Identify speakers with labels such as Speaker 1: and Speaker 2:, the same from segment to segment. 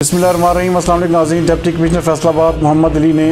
Speaker 1: बिस्मिल्लाहिर्रहमानिर्रहीम। अस्सलाम वालेकुम नाज़रीन। डिप्टी कमिश्नर फैसलाबाद मोहम्मद अली ने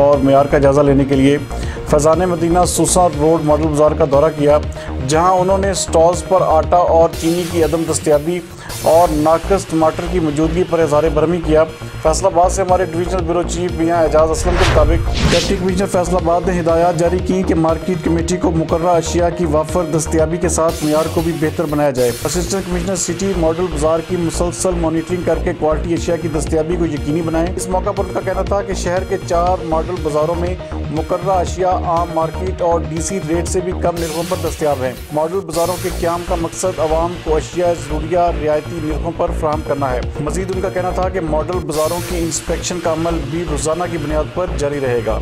Speaker 1: और मेयार का जायज़ा लेने के लिए Faizan Madina Susan road model Bazaar का दौरा किया, जहां उन्होंने स्टॉल्स पर आटा और चीनी की अदम दस्तयाबी और नाकस टमाटर की मौजूदगी पर इज़हार बरहमी किया। फैसलाबाद से हमारे डिवीजनल ब्यूरो चीफ मियां एजाज असलम के मुताबिक डिप्टी कमिश्नर फैसलाबाद ने हिदायत जारी की कि मार्केट कमेटी को मुकर्ररा अशिया की वाफर दस्तयाबी के साथ मेयार को भी बेहतर बनाया जाए। असिस्टेंट कमिश्नर सिटी मॉडल बाजार की मुसलसल मॉनिटरिंग करके क्वालिटी अशिया की दस्तयाबी को यकीनी बनाएं। इस मौका पर उनका कहना था कि शहर के 4 मॉडल बाजारों में मुकर्ररा अशिया आम मार्केट और डीसी रेट से भी कम निर्खों पर दस्तयाब हैं। मॉडल बाजारों के क़याम का मकसद आवाम को अशिया ज़रूरिया रियायती निर्खों पर फराहम करना है। मजीद उनका कहना था कि मॉडल बाजारों की इंस्पेक्शन का अमल भी रोजाना की बुनियाद पर जारी रहेगा।